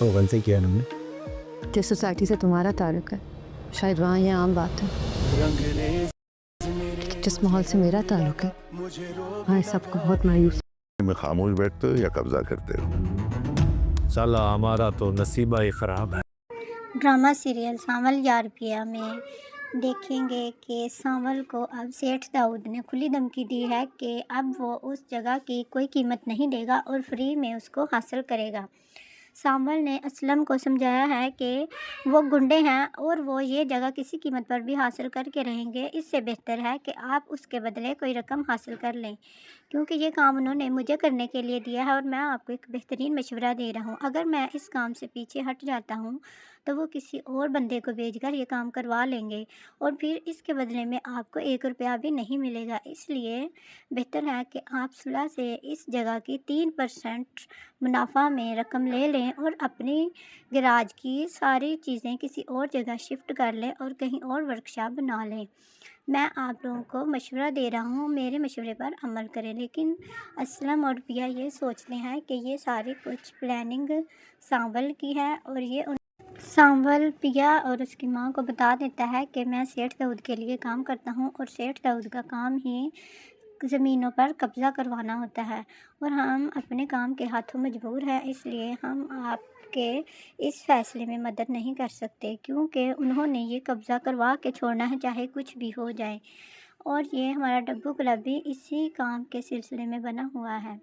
तो वन से किया इन्होंने। जिस सोसाइटी से तुम्हारा ताल्लुक है शायद वहाँ ये आम बात है, जिस माहौल से मेरा ताल्लुक है वहाँ सबको बहुत मायूस। में खामोश बैठते हो या कब्जा करते हो? साला हमारा तो नसीबा ही ख़राब है। ड्रामा सीरियल सांवल यार पिया में देखेंगे कि सांवल को अब सेठ दाऊद ने खुली धमकी दी है कि अब वो उस जगह की कोई कीमत नहीं देगा और फ्री में उसको हासिल करेगा। सांवल ने असलम को समझाया है कि वो गुंडे हैं और वो ये जगह किसी कीमत पर भी हासिल करके रहेंगे। इससे बेहतर है कि आप उसके बदले कोई रकम हासिल कर लें, क्योंकि ये काम उन्होंने मुझे करने के लिए दिया है और मैं आपको एक बेहतरीन मशवरा दे रहा हूँ। अगर मैं इस काम से पीछे हट जाता हूँ तो वो किसी और बंदे को भेजकर ये काम करवा लेंगे और फिर इसके बदले में आपको 1 रुपया भी नहीं मिलेगा। इसलिए बेहतर है कि आप सुलह से इस जगह की 3% मुनाफा में रकम ले लें और अपनी गैराज की सारी चीज़ें किसी और जगह शिफ्ट कर लें और कहीं और वर्कशॉप बना लें। मैं आप लोगों को मशवरा दे रहा हूँ, मेरे मशवरे पर अमल करें। लेकिन असलम और पिया ये सोचते हैं कि ये सारी कुछ प्लानिंग सांवल की है और ये सांवल पिया और उसकी माँ को बता देता है कि मैं सेठ दाऊद के लिए काम करता हूँ और सेठ दाऊद का काम ही ज़मीनों पर कब्ज़ा करवाना होता है और हम अपने काम के हाथों मजबूर हैं, इसलिए हम आपके इस फैसले में मदद नहीं कर सकते, क्योंकि उन्होंने ये कब्ज़ा करवा के छोड़ना है चाहे कुछ भी हो जाए। और ये हमारा डब्बू क्लब भी इसी काम के सिलसिले में बना हुआ है।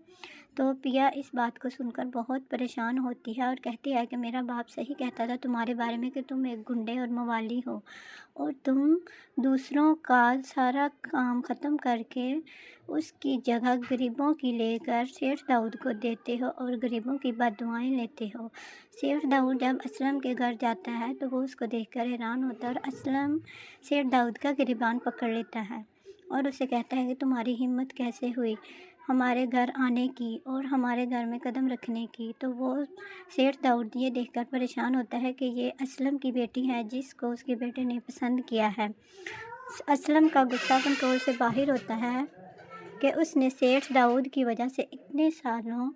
तो पिया इस बात को सुनकर बहुत परेशान होती है और कहती है कि मेरा बाप सही कहता था तुम्हारे बारे में कि तुम एक गुंडे और मवाली हो और तुम दूसरों का सारा काम ख़त्म करके उसकी जगह गरीबों की लेकर सेठ दाऊद को देते हो और गरीबों की बददुआएं लेते हो। सेठ दाऊद जब असलम के घर जाता है तो वो उसको देखकर हैरान होता है और असलम सेठ दाऊद का गिरबान पकड़ लेता है और उसे कहता है कि तुम्हारी हिम्मत कैसे हुई हमारे घर आने की और हमारे घर में कदम रखने की। तो वो सेठ दाऊद ये देखकर परेशान होता है कि ये असलम की बेटी है जिसको उसके बेटे ने पसंद किया है। असलम का गुस्सा कंट्रोल से बाहर होता है कि उसने सेठ दाऊद की वजह से इतने सालों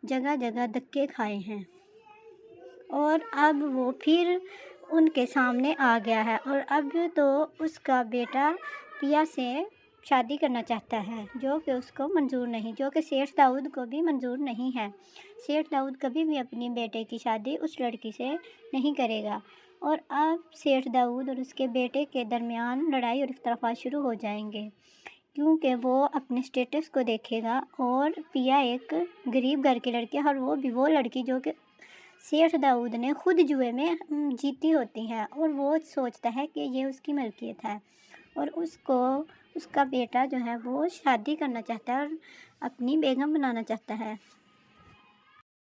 जगह जगह धक्के खाए हैं और अब वो फिर उनके सामने आ गया है और अब तो उसका बेटा पिया से शादी करना चाहता है, जो कि उसको मंजूर नहीं, जो कि सेठ दाऊद को भी मंजूर नहीं है। सेठ दाऊद कभी भी अपनी बेटे की शादी उस लड़की से नहीं करेगा और अब सेठ दाऊद और उसके बेटे के दरमियान लड़ाई और इख्तलाफात शुरू हो जाएंगे, क्योंकि वो अपने स्टेटस को देखेगा और पिया एक गरीब घर की लड़की है और वो भी वो लड़की जो कि सेठ दाऊद ने खुद जुए में जीती होती है और वो सोचता है कि ये उसकी मलकियत है और उसको उसका बेटा जो है वो शादी करना चाहता है और अपनी बेगम बनाना चाहता है।